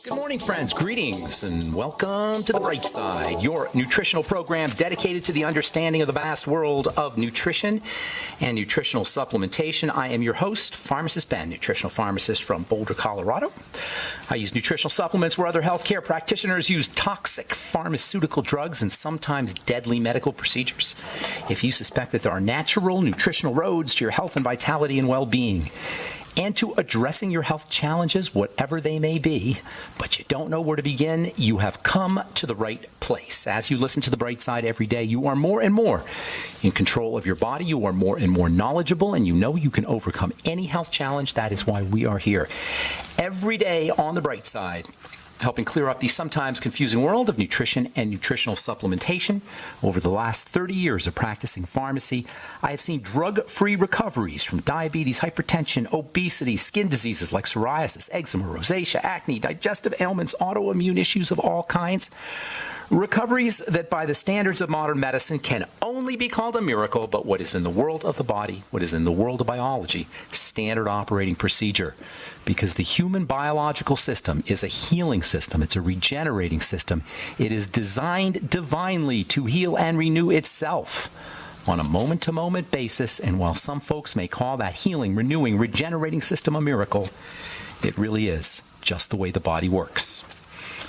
Good morning, friends. Greetings and welcome to The Bright Side, your nutritional program dedicated to the understanding of the vast world of nutrition and nutritional supplementation. I am your host, Pharmacist Ben, nutritional pharmacist from Boulder, Colorado. I use nutritional supplements where other healthcare practitioners use toxic pharmaceutical drugs and sometimes deadly medical procedures. If you suspect that there are natural nutritional roads to your health and vitality and well-being, and to addressing your health challenges, whatever they may be, but you don't know where to begin, you have come to the right place. As you listen to The Bright Side every day, you are more and more in control of your body. You are more and more knowledgeable, and you know you can overcome any health challenge. That is why we are here every day on The Bright Side, helping clear up the sometimes confusing world of nutrition and nutritional supplementation. Over the last 30 years of practicing pharmacy, I have seen drug-free recoveries from diabetes, hypertension, obesity, skin diseases like psoriasis, eczema, rosacea, acne, digestive ailments, autoimmune issues of all kinds. Recoveries that by the standards of modern medicine can only be called a miracle, but what is in the world of the body, what is in the world of biology, standard operating procedure. Because the human biological system is a healing system. It's a regenerating system. It is designed divinely to heal and renew itself on a moment-to-moment basis. And while some folks may call that healing, renewing, regenerating system a miracle, it really is just the way the body works.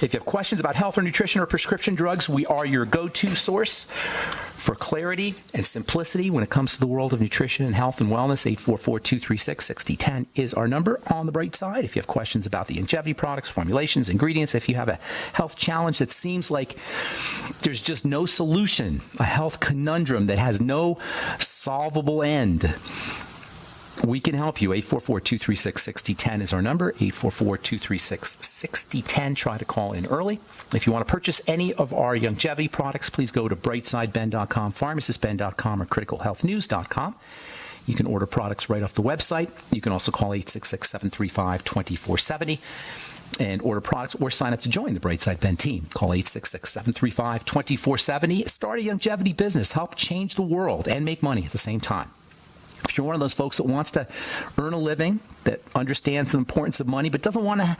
If you have questions about health or nutrition or prescription drugs, we are your go-to source for clarity and simplicity when it comes to the world of nutrition and health and wellness. 844-236-6010 is our number on The Bright Side. If you have questions about the longevity products, formulations, ingredients, if you have a health challenge that seems like there's just no solution, a health conundrum that has no solvable end, we can help you. 844-236-6010 is our number. 844-236-6010. Try to call in early. If you want to purchase any of our longevity products, please go to brightsideben.com, pharmacistben.com, or criticalhealthnews.com. You can order products right off the website. You can also call 866-735-2470 and order products or sign up to join the Brightside Ben team. Call 866-735-2470. Start a longevity business. Help change the world and make money at the same time. If you're one of those folks that wants to earn a living, that understands the importance of money, but doesn't want to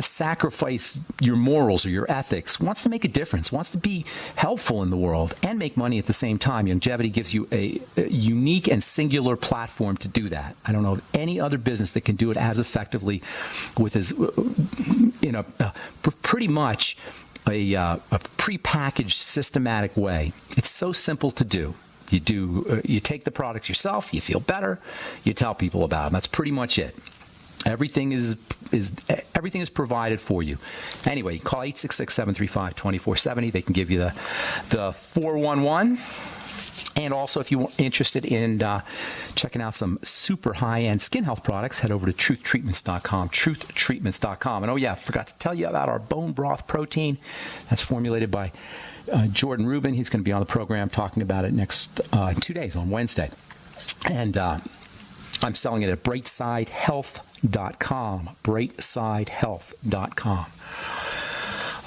sacrifice your morals or your ethics, wants to make a difference, wants to be helpful in the world and make money at the same time, longevity gives you a unique and singular platform to do that. I don't know of any other business that can do it as effectively with pretty much a prepackaged, systematic way. It's so simple to do. You take the products yourself, you feel better, you tell people about them. That's pretty much it. Everything is provided for you. Anyway, call 866-735-2470. They can give you the 411. And also, if you're interested in checking out some super high-end skin health products, head over to truthtreatments.com, truthtreatments.com. And oh yeah, I forgot to tell you about our bone broth protein. That's formulated by Jordan Rubin. He's going to be on the program talking about it next 2 days on Wednesday. And I'm selling it at brightsidehealth.com, brightsidehealth.com.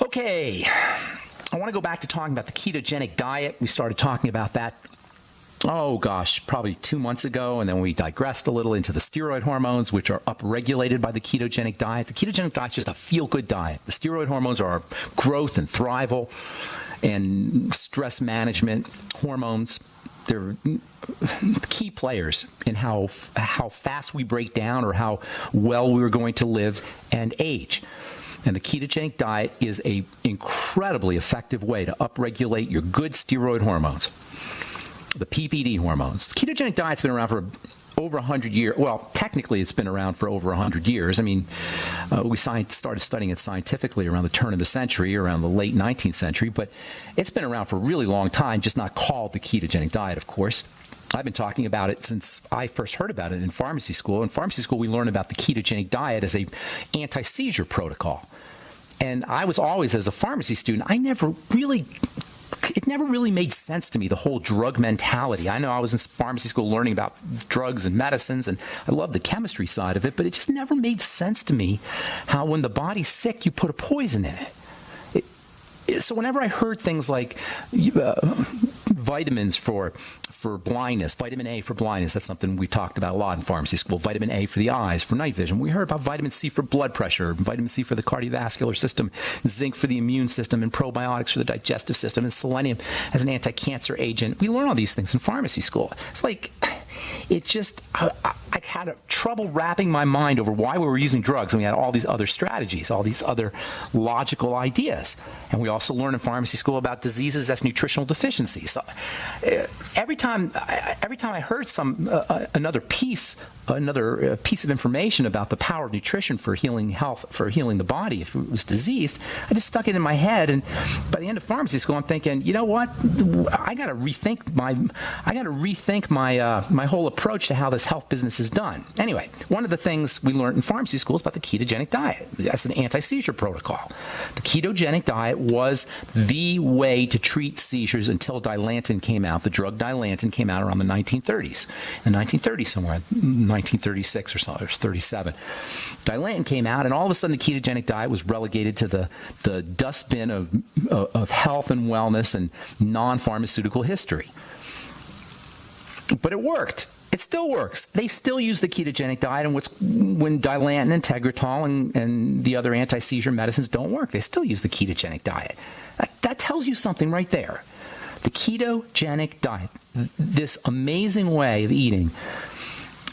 Okay, I want to go back to talking about the ketogenic diet. We started talking about that, oh gosh, probably 2 months ago, and then we digressed a little into the steroid hormones, which are upregulated by the ketogenic diet. The ketogenic diet is just a feel-good diet. The steroid hormones are growth and thrival and stress management hormones. They're key players in how fast we break down or how well we're going to live and age. And the ketogenic diet is an incredibly effective way to upregulate your good steroid hormones, the PPD hormones. The ketogenic diet's been around for over 100 years. Well, technically, it's been around for over 100 years. I mean, we started studying it scientifically around the turn of the century, around the late 19th century, but it's been around for a really long time, just not called the ketogenic diet, of course. I've been talking about it since I first heard about it in pharmacy school. In pharmacy school, we learned about the ketogenic diet as a anti-seizure protocol. And I was always, as a pharmacy student, it never really made sense to me, the whole drug mentality. I know I was in pharmacy school learning about drugs and medicines, and I love the chemistry side of it, but it just never made sense to me how when the body's sick, you put a poison in it. So whenever I heard things like vitamins for blindness, vitamin A for blindness. That's something we talked about a lot in pharmacy school. Vitamin A for the eyes, for night vision. We heard about vitamin C for blood pressure, vitamin C for the cardiovascular system, zinc for the immune system, and probiotics for the digestive system, and selenium as an anti-cancer agent. We learn all these things in pharmacy school. It's like, I had trouble wrapping my mind over why we were using drugs, and we had all these other strategies, all these other logical ideas. And we also learn in pharmacy school about diseases as nutritional deficiencies. So, every time I heard another piece of information about the power of nutrition for healing health, for healing the body if it was diseased, I just stuck it in my head. And by the end of pharmacy school, I'm thinking, you know what? I got to rethink my whole approach to how this health business is done. Anyway, one of the things we learned in pharmacy school is about the ketogenic diet as an anti-seizure protocol. The ketogenic diet was the way to treat seizures until Dilantin came out. The drug Dilantin came out around the 1930s. In the 1930s somewhere, 1936 or so, or 37. Dilantin came out, and all of a sudden the ketogenic diet was relegated to the dustbin of health and wellness and non-pharmaceutical history. But it worked. It still works. They still use the ketogenic diet, and when Dilantin and Tegretol and the other anti-seizure medicines don't work, they still use the ketogenic diet. That tells you something right there. The ketogenic diet, this amazing way of eating,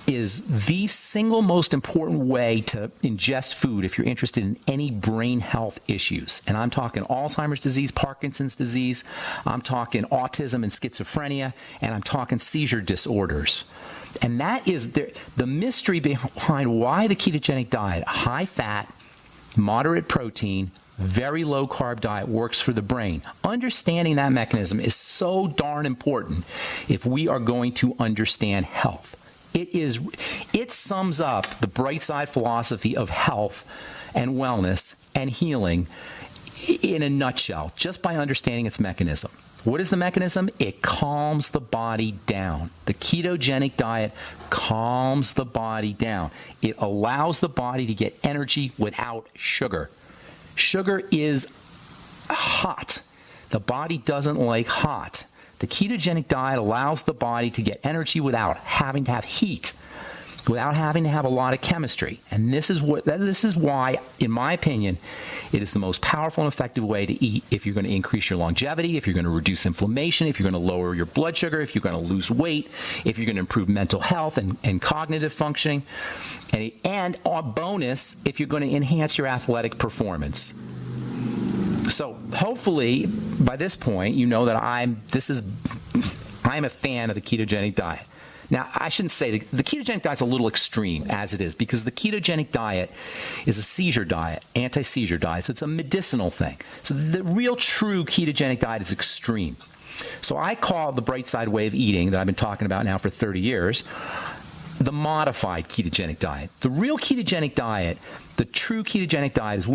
is the single most important way to ingest food if you're interested in any brain health issues. And I'm talking Alzheimer's disease, Parkinson's disease, I'm talking autism and schizophrenia, and I'm talking seizure disorders. And that is the mystery behind why the ketogenic diet, high fat, moderate protein, very low carb diet works for the brain. Understanding that mechanism is so darn important if we are going to understand health. It sums up the bright side philosophy of health and wellness and healing in a nutshell, just by understanding its mechanism. What is the mechanism? It calms the body down. The ketogenic diet calms the body down. It allows the body to get energy without sugar. Sugar is hot. The body doesn't like hot. The ketogenic diet allows the body to get energy without having to have heat, without having to have a lot of chemistry. And this is why, in my opinion, it is the most powerful and effective way to eat if you're going to increase your longevity, if you're going to reduce inflammation, if you're going to lower your blood sugar, if you're going to lose weight, if you're going to improve mental health and cognitive functioning, and on bonus, if you're going to enhance your athletic performance. So hopefully, by this point, you know that I'm a fan of the ketogenic diet. Now, I shouldn't say the ketogenic diet's a little extreme as it is, because the ketogenic diet is a seizure diet, anti-seizure diet, so it's a medicinal thing. So the real true ketogenic diet is extreme. So I call the bright side way of eating that I've been talking about now for 30 years the modified ketogenic diet. The real ketogenic diet, the true ketogenic diet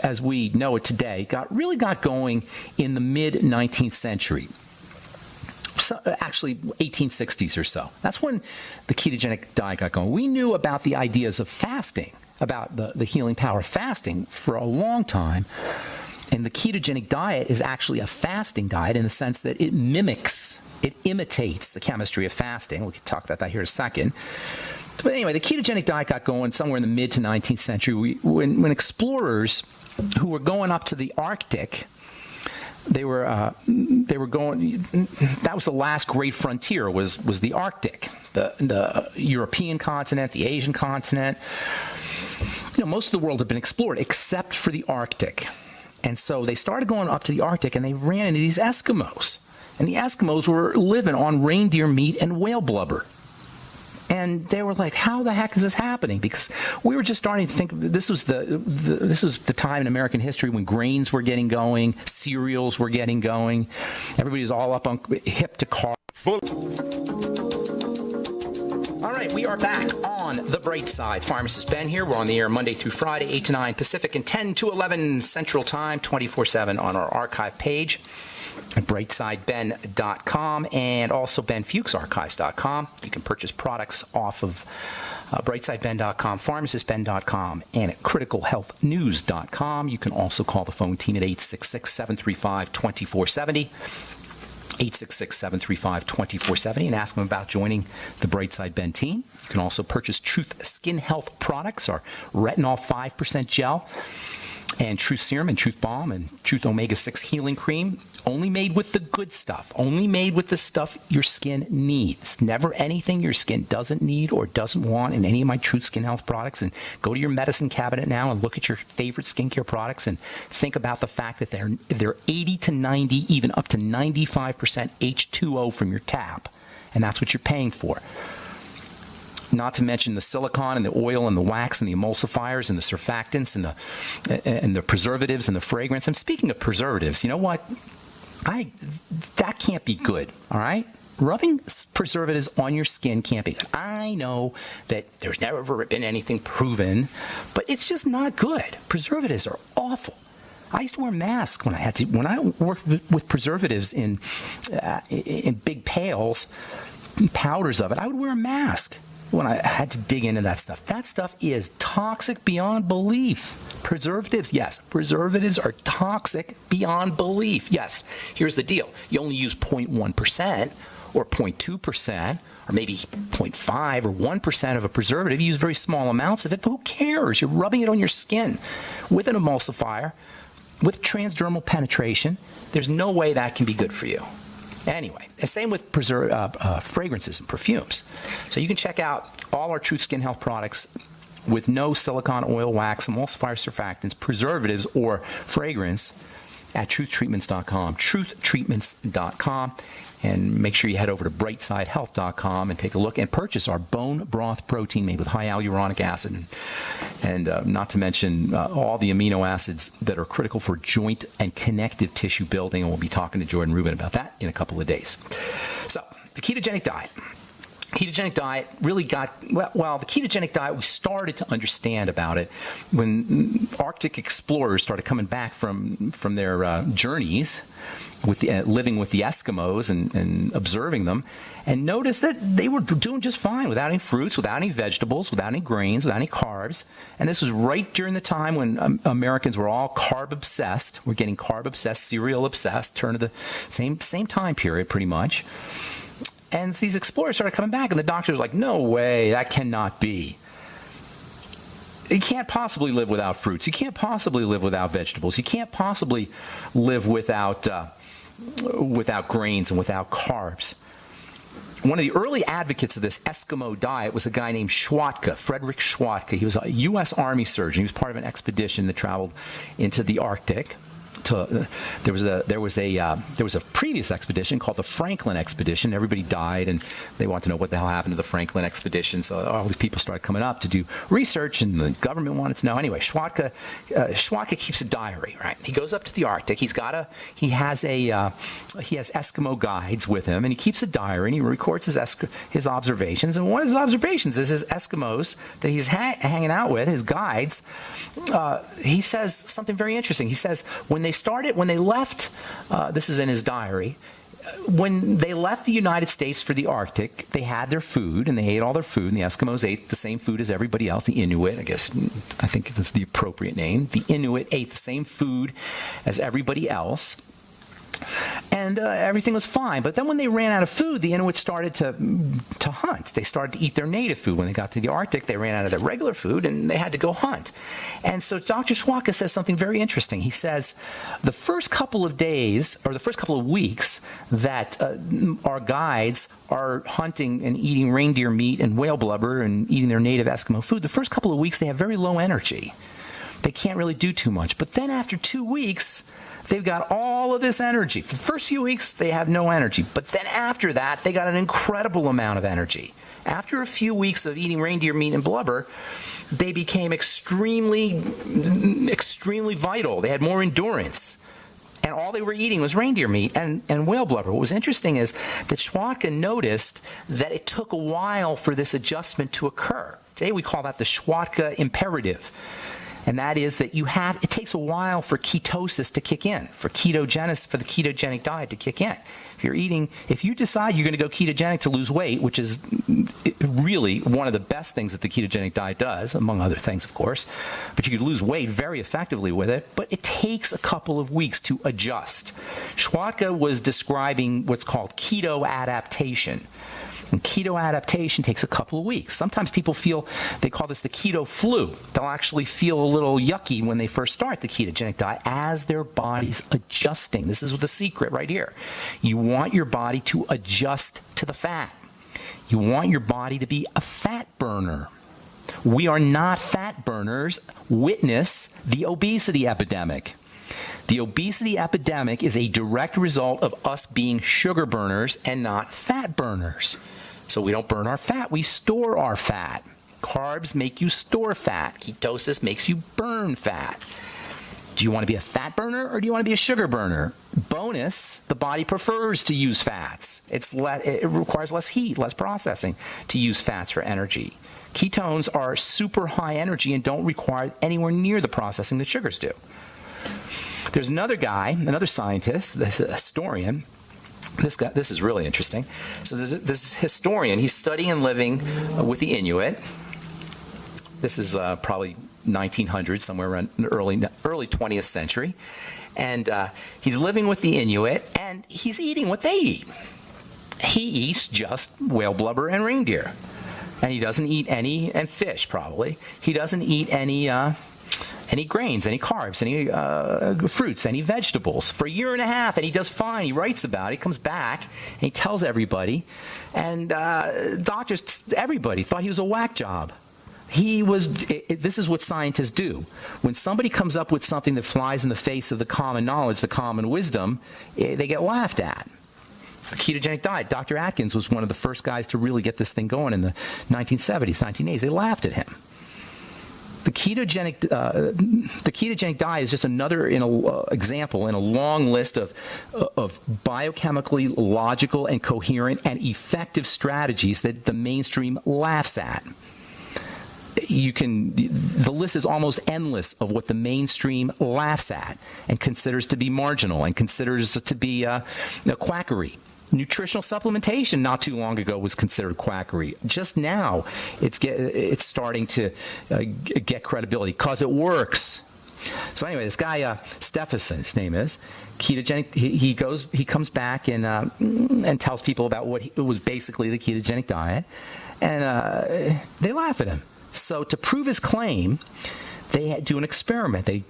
as we know it today, got going in the mid-19th century. So, actually, 1860s or so. That's when the ketogenic diet got going. We knew about the ideas of fasting, about the healing power of fasting for a long time. And the ketogenic diet is actually a fasting diet in the sense that it imitates the chemistry of fasting. We can talk about that here in a second. But anyway, the ketogenic diet got going somewhere in the mid to 19th century when explorers who were going up to the Arctic, they were going. That was the last great frontier. Was the Arctic, the European continent, the Asian continent. Most of the world had been explored except for the Arctic, and so they started going up to the Arctic, and they ran into these Eskimos, and the Eskimos were living on reindeer meat and whale blubber. And they were like, how the heck is this happening? Because we were just starting to think this was the time in American history when grains were getting going, cereals were getting going. Everybody was all up on hip to car. All right, we are back on The Bright Side. Pharmacist Ben here. We're on the air Monday through Friday, 8 to 9 Pacific and 10 to 11 Central Time, 24/7 on our archive page at brightsideben.com and also benfuchsarchives.com. You can purchase products off of brightsideben.com, pharmacistben.com, and at criticalhealthnews.com. You can also call the phone team at 866-735-2470. 866-735-2470, and ask them about joining the Brightside Ben team. You can also purchase Truth Skin Health products, our Retinol 5% gel, and Truth Serum and Truth Balm and Truth Omega-6 Healing Cream, only made with the good stuff, only made with the stuff your skin needs. Never anything your skin doesn't need or doesn't want in any of my Truth Skin Health products. And go to your medicine cabinet now and look at your favorite skincare products and think about the fact that they're 80 to 90, even up to 95% H2O from your tap. And that's what you're paying for. Not to mention the silicone and the oil and the wax and the emulsifiers and the surfactants and the preservatives and the fragrance. And speaking of preservatives, you know what? That can't be good, all right? Rubbing preservatives on your skin can't be good. I know that there's never been anything proven, but it's just not good. Preservatives are awful. I used to wear masks when I worked with preservatives in big pails, powders of it. I would wear a mask when I had to dig into that stuff. That stuff is toxic beyond belief. Preservatives, yes. Preservatives are toxic beyond belief. Yes, here's the deal. You only use 0.1% or 0.2% or maybe 0.5 or 1% of a preservative. You use very small amounts of it, but who cares? You're rubbing it on your skin with an emulsifier, with transdermal penetration. There's no way that can be good for you. Anyway, the same with fragrances and perfumes. So you can check out all our Truth Skin Health products with no silicone, oil, wax, emulsifier, surfactants, preservatives, or fragrance at truthtreatments.com. Truthtreatments.com. And make sure you head over to brightsidehealth.com and take a look and purchase our bone broth protein made with high hyaluronic acid and not to mention all the amino acids that are critical for joint and connective tissue building. And we'll be talking to Jordan Rubin about that in a couple of days. So, the ketogenic diet. Ketogenic diet really got, well, the ketogenic diet, we started to understand about it when Arctic explorers started coming back from their journeys with living with the Eskimos and observing them, and noticed that they were doing just fine without any fruits, without any vegetables, without any grains, without any carbs. And this was right during the time when Americans were all carb obsessed. We're getting carb obsessed, cereal obsessed, turn of the same time period pretty much. And these explorers started coming back, and the doctor was like, no way, that cannot be. You can't possibly live without fruits. You can't possibly live without vegetables. You can't possibly live without grains and without carbs. One of the early advocates of this Eskimo diet was a guy named Schwatka, Frederick Schwatka. He was a U.S. Army surgeon. He was part of an expedition that traveled into the Arctic. There was a previous expedition called the Franklin expedition. Everybody died, and they wanted to know what the hell happened to the Franklin expedition. So all these people started coming up to do research, and the government wanted to know. Anyway, Schwatka keeps a diary. Right, he goes up to the Arctic. He has Eskimo guides with him, and he keeps a diary, and he records his observations. And one of his observations is his Eskimos that he's hanging out with, his guides. He says something very interesting. He says when they left, this is in his diary, when they left the United States for the Arctic, they had their food, and they ate all their food, and the Eskimos ate the same food as everybody else. The Inuit, I think that's the appropriate name. The Inuit ate the same food as everybody else. And everything was fine. But then when they ran out of food, the Inuit started to hunt. They started to eat their native food. When they got to the Arctic, they ran out of their regular food, and they had to go hunt. And so Dr. Schwatka says something very interesting. He says the first couple of days, or the first couple of weeks, that our guides are hunting and eating reindeer meat and whale blubber and eating their native Eskimo food, the first couple of weeks they have very low energy. They can't really do too much. But then after 2 weeks, they've got all of this energy. For the first few weeks, they have no energy. But then after that, they got an incredible amount of energy. After a few weeks of eating reindeer meat and blubber, they became extremely vital. They had more endurance. And all they were eating was reindeer meat and whale blubber. What was interesting is that Schwatka noticed that it took a while for this adjustment to occur. Today we call that the Schwatka imperative. and that is that it takes a while for ketosis to kick in, for the ketogenic diet to kick in. If you decide you're going to go ketogenic to lose weight, which is really one of the best things that the ketogenic diet does, among other things, of course, but you could lose weight very effectively with it, but it takes a couple of weeks to adjust. Schwatka was describing what's called keto adaptation. And keto adaptation takes a couple of weeks. Sometimes people they call this the keto flu. They'll actually feel a little yucky when they first start the ketogenic diet as their body's adjusting. This is the secret right here. You want your body to adjust to the fat. You want your body to be a fat burner. We are not fat burners. Witness the obesity epidemic. The obesity epidemic is a direct result of us being sugar burners and not fat burners. So we don't burn our fat, we store our fat. Carbs make you store fat. Ketosis makes you burn fat. Do you want to be a fat burner or do you want to be a sugar burner? Bonus, the body prefers to use fats. It requires less heat, less processing to use fats for energy. Ketones are super high energy and don't require anywhere near the processing that sugars do. There's another scientist, this historian. This is really interesting. So this historian, he's studying and living with the Inuit. This is probably 1900, somewhere around the early 20th century. And he's living with the Inuit, and he's eating what they eat. He eats just whale blubber and reindeer. And he doesn't eat and fish probably. He doesn't eat any grains, any carbs, any fruits, any vegetables for a year and a half, and he does fine. He writes about it. He comes back, and he tells everybody, and doctors, everybody thought he was a whack job. This is what scientists do. When somebody comes up with something that flies in the face of the common knowledge, the common wisdom, they get laughed at. The ketogenic diet, Dr. Atkins was one of the first guys to really get this thing going in the 1970s, 1980s. They laughed at him. The ketogenic diet is just another example in a long list of biochemically logical and coherent and effective strategies that the mainstream laughs at. The list is almost endless of what the mainstream laughs at and considers to be marginal and considers to be quackery. Nutritional supplementation not too long ago was considered quackery. Just now, it's starting to get credibility because it works. So anyway, this guy Stephenson, his name is ketogenic. He comes back and tells people about what was basically the ketogenic diet, and they laugh at him. So to prove his claim, they do an experiment. They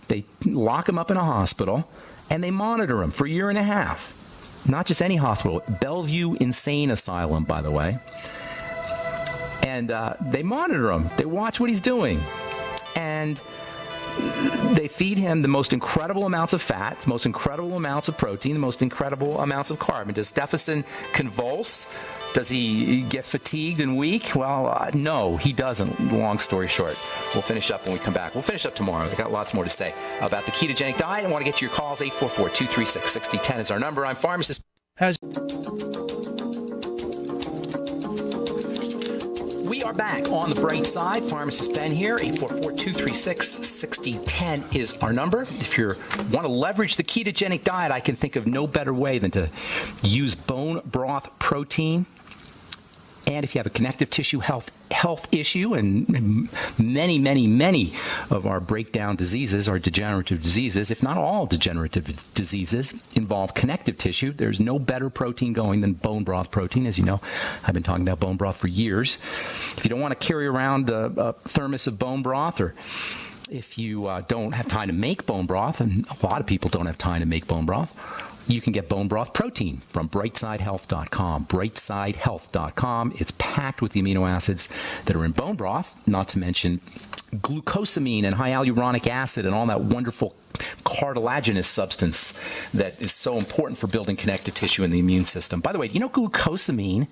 lock him up in a hospital and they monitor him for a year and a half. Not just any hospital, Bellevue Insane Asylum, by the way. And they monitor him. They watch what he's doing. And they feed him the most incredible amounts of fat, the most incredible amounts of protein, the most incredible amounts of carb. And does Stephenson convulse? Does he get fatigued and weak? Well, no, he doesn't. Long story short. We'll finish up when we come back. We'll finish up tomorrow. We've got lots more to say about the ketogenic diet. I want to get to your calls. 844-236-6010 is our number. I'm pharmacist. We are back on the bright side. Pharmacist Ben here. 844-236-6010 is our number. If you want to leverage the ketogenic diet, I can think of no better way than to use bone broth protein. And if you have a connective tissue health issue, and many of our breakdown diseases are degenerative diseases, if not all degenerative diseases involve connective tissue, there's no better protein going than bone broth protein. As you know, I've been talking about bone broth for years. If you don't want to carry around a thermos of bone broth, or if you don't have time to make bone broth, and a lot of people don't have time to make bone broth, you can get bone broth protein from brightsidehealth.com. Brightsidehealth.com. It's packed with the amino acids that are in bone broth, not to mention glucosamine and hyaluronic acid and all that wonderful cartilaginous substance that is so important for building connective tissue in the immune system. By the way, do you know glucosamine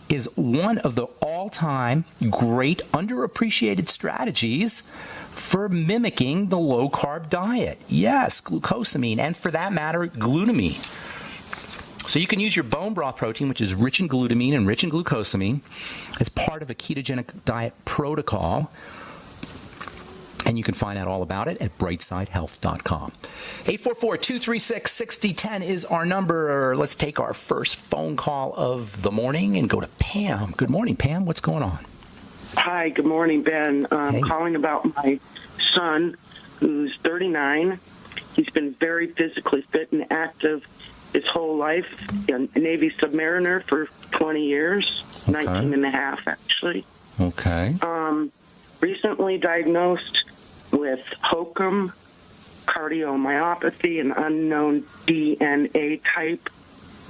is one of the all-time great underappreciated strategies for mimicking the low-carb diet? Yes, glucosamine, and for that matter, glutamine. So you can use your bone broth protein, which is rich in glutamine and rich in glucosamine, as part of a ketogenic diet protocol. And you can find out all about it at brightsidehealth.com. 844-236-6010 is our number. Let's take our first phone call of the morning and go to Pam. Good morning, Pam. What's going on? Hi, good morning, Ben. I'm calling about my son, who's 39. He's been very physically fit and active his whole life. A Navy submariner for 20 years, 19 and a half, actually. Okay. Recently diagnosed with HOCM, cardiomyopathy, an unknown DNA type.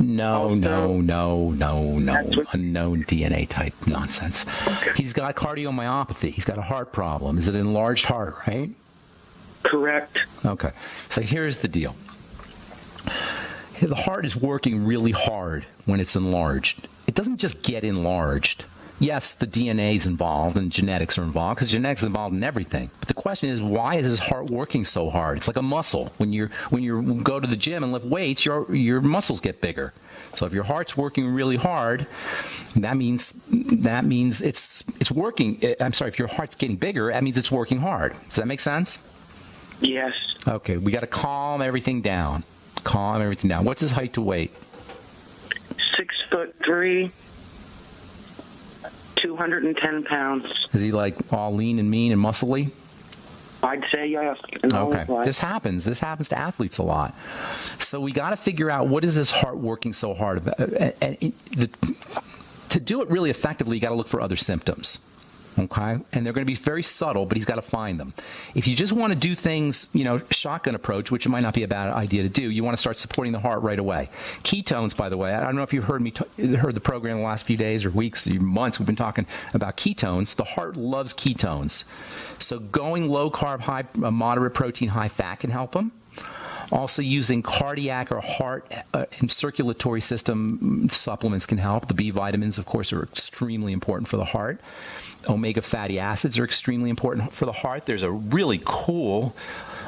No. Unknown DNA type nonsense. Okay. He's got cardiomyopathy. He's got a heart problem. Is it an enlarged heart, right? Correct. Okay. So here's the deal. The heart is working really hard when it's enlarged. It doesn't just get enlarged. Yes, the DNA is involved and genetics are involved because genetics is involved in everything. But the question is, why is his heart working so hard? It's like a muscle. When you go to the gym and lift weights, your muscles get bigger. So if your heart's working really hard, that means it's working. I'm sorry, if your heart's getting bigger, that means it's working hard. Does that make sense? Yes. Okay, we got to calm everything down. Calm everything down. What's his height to weight? 6'3", 210 pounds. Is he like all lean and mean and muscly? I'd say yes. Okay. This happens. This happens to athletes a lot. So we got to figure out, what is his heart working so hard about? To do it really effectively, you got to look for other symptoms. Okay? And they're going to be very subtle, but he's got to find them. If you just want to do things, shotgun approach, which might not be a bad idea to do, you want to start supporting the heart right away. Ketones, by the way, I don't know if you've heard the program the last few days or weeks or months. We've been talking about ketones. The heart loves ketones. So going low carb, moderate protein, high fat can help them. Also using cardiac or heart and circulatory system supplements can help. The B vitamins, of course, are extremely important for the heart. Omega fatty acids are extremely important for the heart. There's a really cool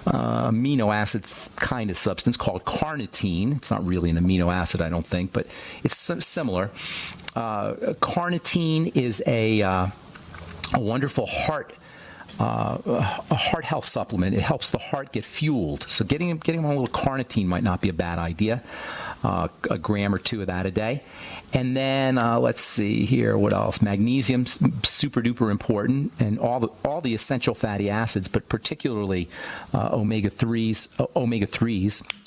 amino acid kind of substance called carnitine. It's not really an amino acid, I don't think, but it's similar. Carnitine is a wonderful heart health supplement. It helps the heart get fueled. So getting him a little carnitine might not be a bad idea. A gram or two of that a day. And then let's see here, what else? Magnesium, super duper important, and all the essential fatty acids, but particularly omega 3s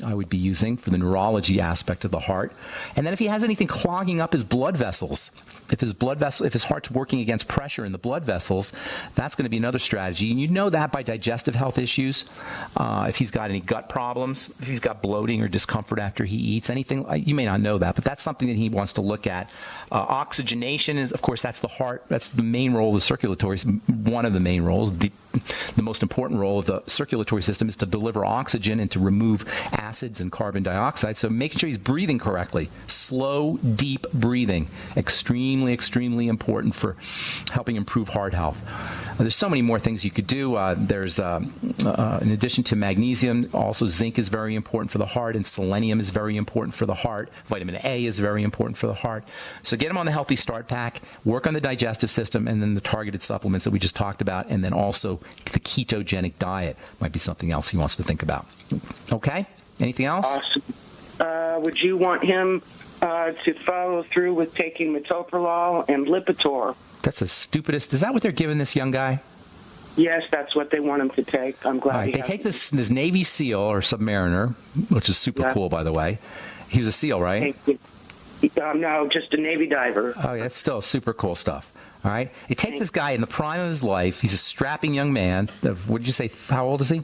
I would be using for the neurology aspect of the heart. And then if he has anything clogging up his blood vessels, if his heart's working against pressure in the blood vessels, that's going to be another strategy. And you know that by digestive health issues. If he's got any gut problems, if he's got bloating or discomfort after he eats, anything, you may not know that, but that's something that he wants to look at. Oxygenation is, of course, that's the heart. That's the main role of the circulatory, one of the main roles. The most important role of the circulatory system is to deliver oxygen and to remove acids and carbon dioxide. So making sure he's breathing correctly. Slow, deep breathing. Extremely, extremely important for helping improve heart health. There's so many more things you could do. There's, in addition to magnesium, also zinc is very important for the heart, and selenium is very important for the heart. Vitamin A is very important for the heart. So get him on the Healthy Start Pack, work on the digestive system, and then the targeted supplements that we just talked about, and then also the ketogenic diet might be something else he wants to think about. Okay? Anything else? Awesome. Would you want him to follow through with taking metoprolol and Lipitor? That's the stupidest. Is that what they're giving this young guy? Yes, that's what they want him to take. I'm glad. All right, they take this Navy SEAL or submariner, which is super cool, by the way. He was a SEAL, right? No, just a Navy diver. Oh, yeah, that's still super cool stuff. All right? They take this guy in the prime of his life. He's a strapping young man. What did you say? How old is he?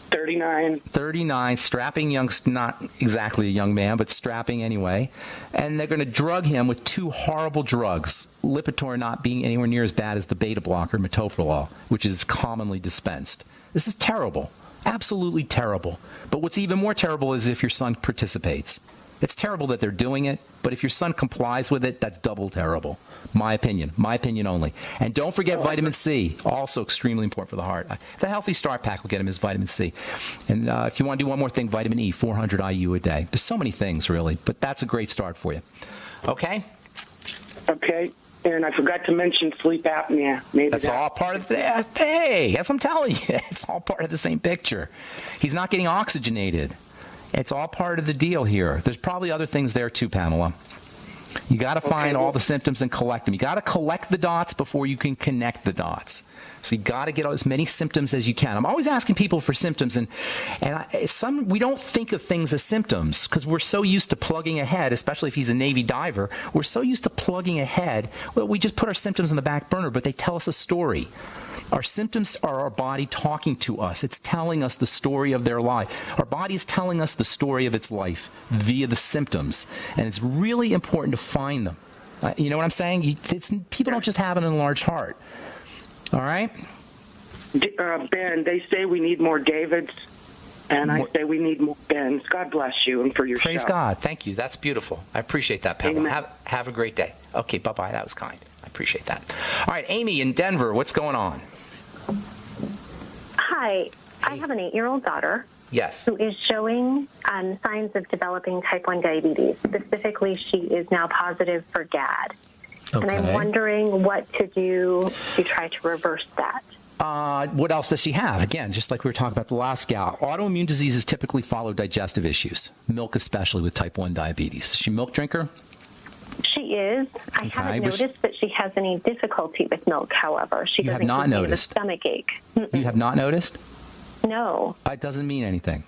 39. 39, strapping young, not exactly a young man, but strapping anyway. And they're going to drug him with two horrible drugs, Lipitor not being anywhere near as bad as the beta blocker, metoprolol, which is commonly dispensed. This is terrible. Absolutely terrible. But what's even more terrible is if your son participates. It's terrible that they're doing it, but if your son complies with it, that's double terrible. My opinion only. And don't forget vitamin C, also extremely important for the heart. The Healthy Start Pack will get him his vitamin C. And if you want to do one more thing, vitamin E, 400 IU a day. There's so many things, really, but that's a great start for you. Okay? Okay. And I forgot to mention sleep apnea. Maybe that's all part of the. Hey, that's what I'm telling you. It's all part of the same picture. He's not getting oxygenated. It's all part of the deal here. There's probably other things there too, Pamela. You got to find all the symptoms and collect them. You got to collect the dots before you can connect the dots. So you got to get as many symptoms as you can. I'm always asking people for symptoms, and we don't think of things as symptoms because we're so used to plugging ahead, especially if he's a Navy diver. We're so used to plugging ahead. Well, we just put our symptoms on the back burner, but they tell us a story. Our symptoms are our body talking to us. It's telling us the story of their life. Our body is telling us the story of its life via the symptoms, and it's really important to find them. You know what I'm saying? People don't just have an enlarged heart. All right? Ben, they say we need more Davids, and I say we need more Bens. God bless you and for your Praise show. God. Thank you. That's beautiful. I appreciate that, Pamela. Have a great day. Okay, bye-bye. That was kind. I appreciate that. All right, Amy in Denver, what's going on? Hi. Hey. I have an 8-year-old daughter. Yes. Who is showing signs of developing type 1 diabetes. Specifically, she is now positive for GAD. Okay. And I'm wondering what to do to try to reverse that. What else does she have? Again, just like we were talking about the last gal, autoimmune diseases typically follow digestive issues, milk especially with type 1 diabetes. Is she a milk drinker? She is. I haven't noticed that she has any difficulty with milk, however. She doesn't have a stomach ache. You have not noticed? No. It doesn't mean anything.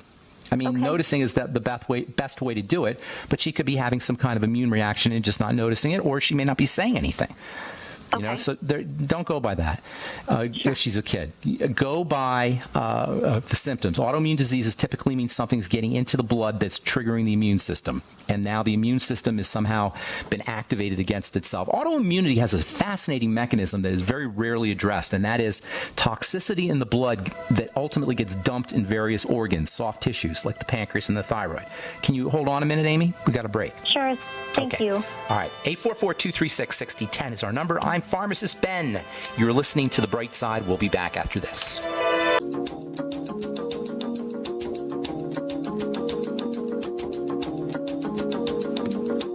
I mean, noticing is the best way to do it, but she could be having some kind of immune reaction and just not noticing it, or she may not be saying anything. You know, so don't go by that if she's a kid. Go by the symptoms. Autoimmune diseases typically mean something's getting into the blood that's triggering the immune system. And now the immune system has somehow been activated against itself. Autoimmunity has a fascinating mechanism that is very rarely addressed, and that is toxicity in the blood that ultimately gets dumped in various organs, soft tissues like the pancreas and the thyroid. Can you hold on a minute, Amy? We got a break. Sure. Thank you. All right. 844-236-6010 is our number. I'm Pharmacist Ben. You're listening to The Bright Side. We'll be back after this.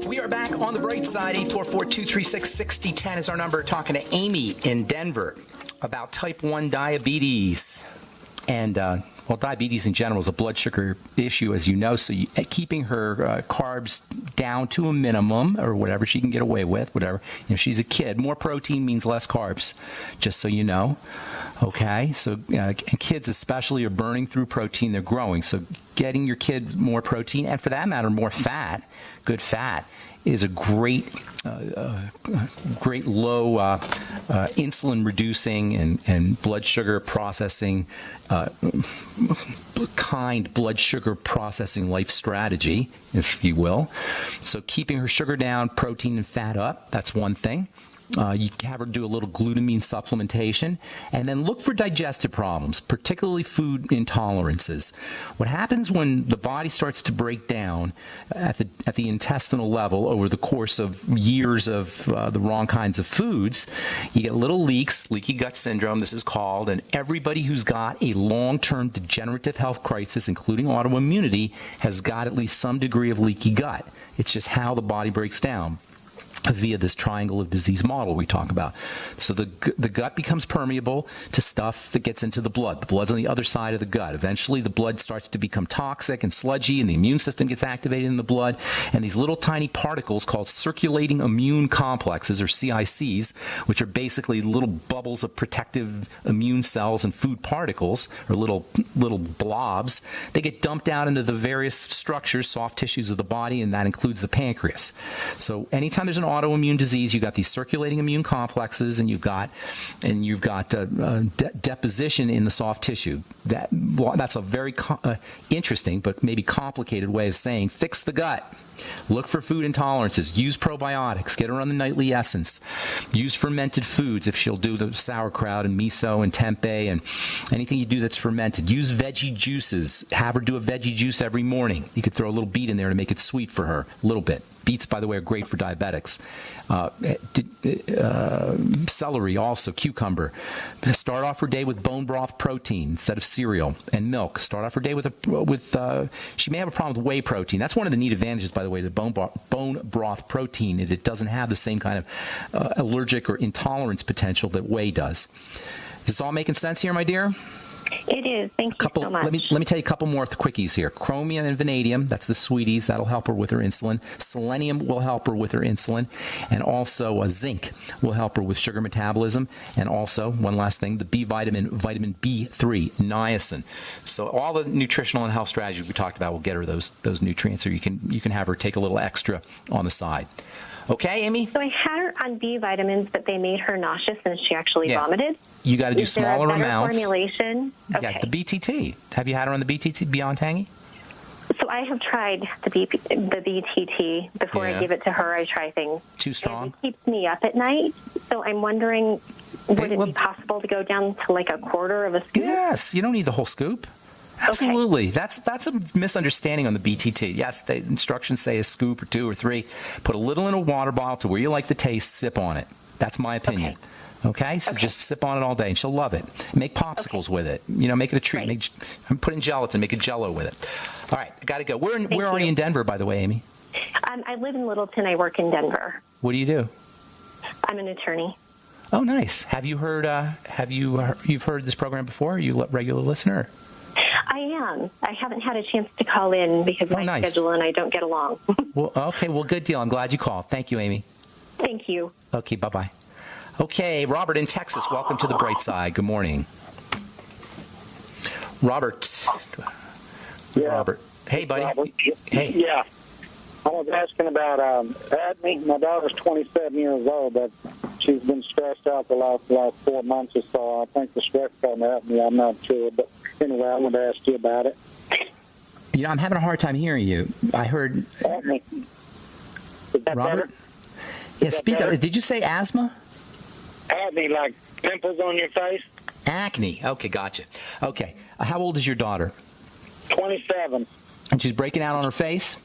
We are back on The Bright Side. 844-236-6010 is our number. Talking to Amy in Denver about type 1 diabetes. And, well, diabetes in general is a blood sugar issue, as you know, so keeping her carbs down to a minimum or whatever she can get away with, whatever. You know, she's a kid. More protein means less carbs, just so you know. Okay? So kids especially are burning through protein. They're growing. So getting your kid more protein, and for that matter, more fat, good fat, is a great low insulin reducing and blood sugar processing blood sugar processing life strategy, if you will. So keeping her sugar down, protein and fat up, that's one thing. You have her do a little glutamine supplementation, and then look for digestive problems, particularly food intolerances. What happens when the body starts to break down at the intestinal level over the course of years of the wrong kinds of foods, you get little leaks, leaky gut syndrome, this is called, and everybody who's got a long-term degenerative health crisis, including autoimmunity, has got at least some degree of leaky gut. It's just how the body breaks down via this triangle of disease model we talk about. So the gut becomes permeable to stuff that gets into the blood. The blood's on the other side of the gut. Eventually, the blood starts to become toxic and sludgy, and the immune system gets activated in the blood, and these little tiny particles called circulating immune complexes, or CICs, which are basically little bubbles of protective immune cells and food particles, or little blobs, they get dumped out into the various structures, soft tissues of the body, and that includes the pancreas. So anytime there's an autoimmune disease, you've got these circulating immune complexes, and you've got deposition in the soft tissue. That's a very interesting but maybe complicated way of saying fix the gut. Look for food intolerances. Use probiotics. Get her on the nightly essence. Use fermented foods if she'll do the sauerkraut and miso and tempeh and anything you do that's fermented. Use veggie juices. Have her do a veggie juice every morning. You could throw a little beet in there to make it sweet for her, a little bit. Beets, by the way, are great for diabetics. Celery also, cucumber. Start off her day with bone broth protein instead of cereal, and milk. Start off her day with she may have a problem with whey protein. That's one of the neat advantages, by the way, of bone broth protein. It doesn't have the same kind of allergic or intolerance potential that whey does. Is this all making sense here, my dear? It is. Thank you so much. Let me tell you a couple more quickies here. Chromium and vanadium, that's the sweeties. That'll help her with her insulin. Selenium will help her with her insulin. And also zinc will help her with sugar metabolism. And also, one last thing, the B vitamin, vitamin B3, niacin. So all the nutritional and health strategies we talked about will get her those nutrients, or you can have her take a little extra on the side. Okay, Amy? So I had her on B vitamins, but they made her nauseous and she actually vomited. You got to do smaller amounts. Formulation? Okay. Yeah, the BTT. Have you had her on the BTT, Beyond Tangy? So I have tried the BTT. Before I give it to her, I try things. Too strong? And it keeps me up at night. So I'm wondering, would it be possible to go down to like a quarter of a scoop? Yes. You don't need the whole scoop. Absolutely. Okay. That's a misunderstanding on the BTT. Yes, the instructions say a scoop or 2 or 3. Put a little in a water bottle to where you like the taste, sip on it. That's my opinion. Okay? So just sip on it all day, and she'll love it. Make popsicles with it. Make it a treat. Put in gelatin. Make a Jell-O with it. All right. I got to go. Where are you in Denver, by the way, Amy? I live in Littleton. I work in Denver. What do you do? I'm an attorney. Oh, nice. Have you heard? You've heard this program before? Are you a regular listener? I am. I haven't had a chance to call in because of my schedule and I don't get along. Well, good deal. I'm glad you called. Thank you, Amy. Thank you. Okay, bye-bye. Okay, Robert in Texas, welcome to the bright side. Good morning. Robert. Yeah. Robert. Hey, buddy. Robert. Hey. Yeah. I was asking about acne. My daughter's 27 years old, but she's been stressed out the last 4 months or so. I think the stress caused acne. I'm not sure, but anyway, I wanted to ask you about it. I'm having a hard time hearing you. I heard acne. Is that Robert. Better? Yeah, speak up. Did you say asthma? Acne, like pimples on your face. Acne. Okay, gotcha. Okay, how old is your daughter? 27. And she's breaking out on her face?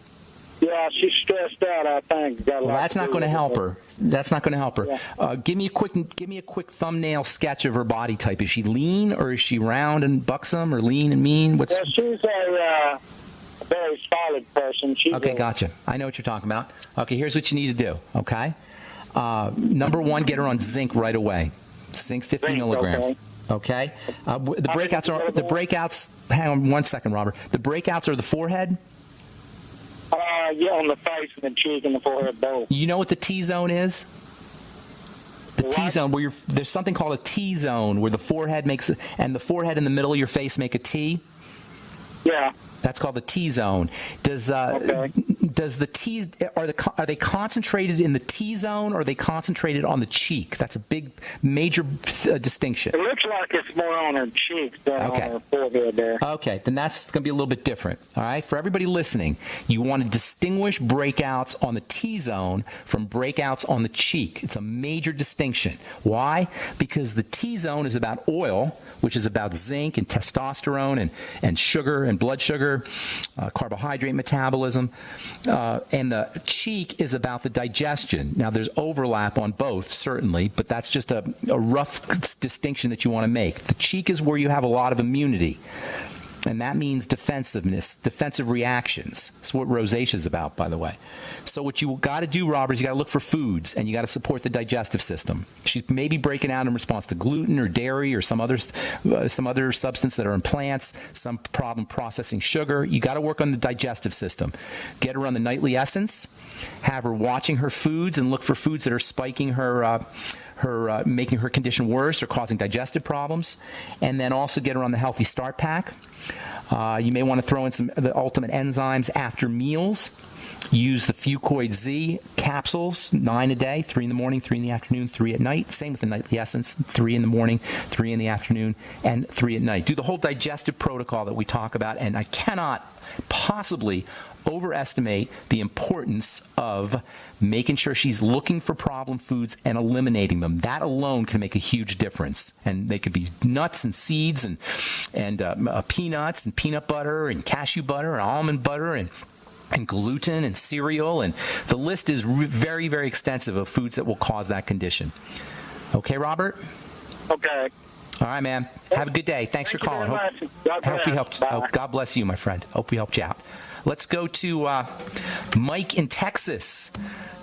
Yeah, she's stressed out, I think. Well, that's not going to help her. That's not going to help her. Yeah. Give me a quick thumbnail sketch of her body type. Is she lean, or is she round and buxom, or lean and mean? Well, she's a very solid person. Okay, gotcha. I know what you're talking about. Okay, here's what you need to do, okay? Number 1, get her on zinc right away. Zinc 50 milligrams. Okay? The breakouts, hang on 1 second, Robert. The breakouts are the forehead? Yeah, on the face and the cheek and the forehead both. You know what the T-zone is? The T-zone, where there's something called a T-zone, where the forehead and the forehead in the middle of your face make a T? Yeah. That's called the T-zone. Does the T are they concentrated in the T-zone, or are they concentrated on the cheek? That's a big, major distinction. It looks like it's more on her cheeks than on her forehead there. Okay, then that's going to be a little bit different. All right, for everybody listening, you want to distinguish breakouts on the T-zone from breakouts on the cheek. It's a major distinction. Why? Because the T-zone is about oil, which is about zinc and testosterone and sugar and blood sugar. Carbohydrate metabolism, and the cheek is about the digestion. Now, there's overlap on both, certainly, but that's just a rough distinction that you want to make. The cheek is where you have a lot of immunity, and that means defensiveness, defensive reactions. That's what rosacea is about, by the way. So what you got to do, Robert, is you got to look for foods, and you got to support the digestive system. She's maybe breaking out in response to gluten or dairy or some other substance that are in plants, some problem processing sugar. You got to work on the digestive system. Get her on the nightly essence. Have her watching her foods and look for foods that are spiking her making her condition worse or causing digestive problems. And then also get her on the Healthy Start Pack. You may want to throw in the Ultimate Enzymes after meals. Use the Fucoid Z capsules, 9 a day, 3 in the morning, 3 in the afternoon, 3 at night. Same with the Nightly Essence, 3 in the morning, 3 in the afternoon, and 3 at night. Do the whole digestive protocol that we talk about, and I cannot possibly overestimate the importance of making sure she's looking for problem foods and eliminating them. That alone can make a huge difference. And they could be nuts and seeds and peanuts and peanut butter and cashew butter and almond butter and and gluten and cereal, and the list is very, very extensive of foods that will cause that condition. Okay, Robert? Okay. All right, man. Have a good day. Thanks for calling. Hope we helped. Oh, God bless you, my friend. Hope we helped you out. Let's go to Mike in Texas.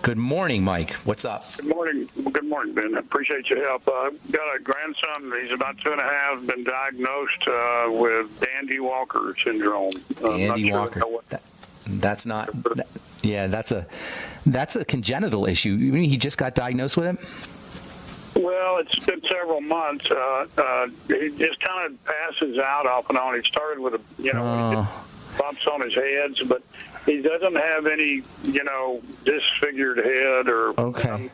Good morning, Mike. What's up? Good morning. Good morning, Ben. I appreciate your help. I've got a grandson. He's about 2.5. Been diagnosed with Dandy Walker syndrome. Dandy Walker. That's not. Yeah, that's a congenital issue. You mean he just got diagnosed with it? Well, it's been several months. He just kind of passes out off and on. He started with bumps on his heads, but he doesn't have any, disfigured head or. Okay.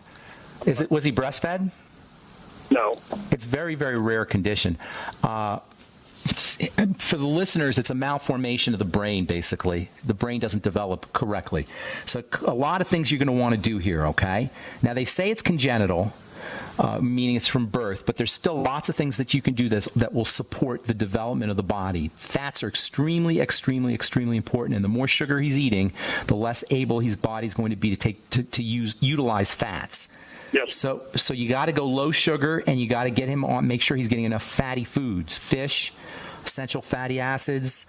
Was he breastfed? No. It's very, very rare condition. For the listeners, it's a malformation of the brain, basically. The brain doesn't develop correctly. So a lot of things you're going to want to do here, okay? Now, they say it's congenital, meaning it's from birth, but there's still lots of things that you can do that will support the development of the body. Fats are extremely, extremely, extremely important, and the more sugar he's eating, the less able his body's going to be to utilize fats. Yes. So you got to go low sugar, and you got to get him on. Make sure he's getting enough fatty foods, fish, essential fatty acids,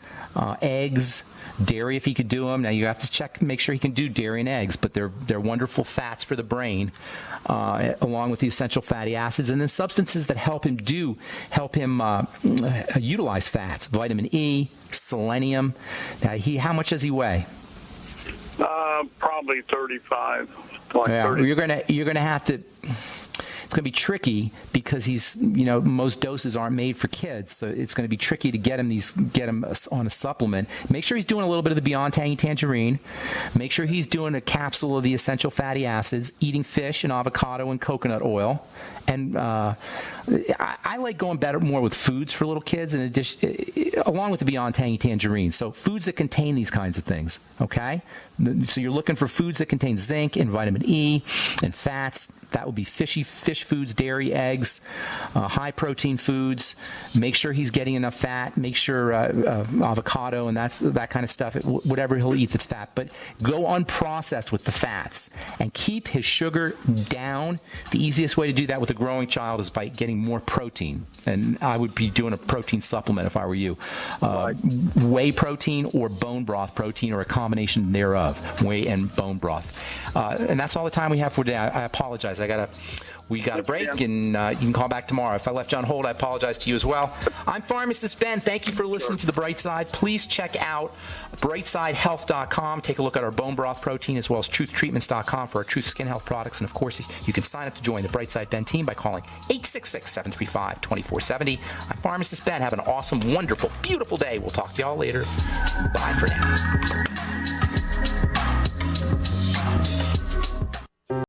eggs, dairy if he could do them. Now you have to make sure he can do dairy and eggs, but they're wonderful fats for the brain, along with the essential fatty acids, and then substances that help him utilize fats. Vitamin E, selenium. Now how much does he weigh? Probably 35. Yeah, 30. you're gonna have to. It's going to be tricky because most doses aren't made for kids, so it's going to be tricky to get him on a supplement. Make sure he's doing a little bit of the Beyond Tangy Tangerine. Make sure he's doing a capsule of the essential fatty acids, eating fish and avocado and coconut oil. And I like going more with foods for little kids, in addition, along with the Beyond Tangy Tangerine. So foods that contain these kinds of things, okay? So you're looking for foods that contain zinc and vitamin E and fats. That would be fish foods, dairy, eggs, high protein foods. Make sure he's getting enough fat. Make sure avocado and that kind of stuff. Whatever he'll eat that's fat. But go unprocessed with the fats and keep his sugar down. The easiest way to do that with a growing child is by getting more protein. And I would be doing a protein supplement if I were you. Whey protein or bone broth protein or a combination thereof. Whey and bone broth. And that's all the time we have for today. I apologize. We got a break, and you can call back tomorrow. If I left you on hold, I apologize to you as well. I'm Pharmacist Ben. Thank you for listening to The Bright Side. Please check out brightsidehealth.com. Take a look at our bone broth protein, as well as truthtreatments.com for our Truth Skin Health products. And, of course, you can sign up to join the Bright Side Ben team by calling 866-735-2470. I'm Pharmacist Ben. Have an awesome, wonderful, beautiful day. We'll talk to you all later. Bye for now.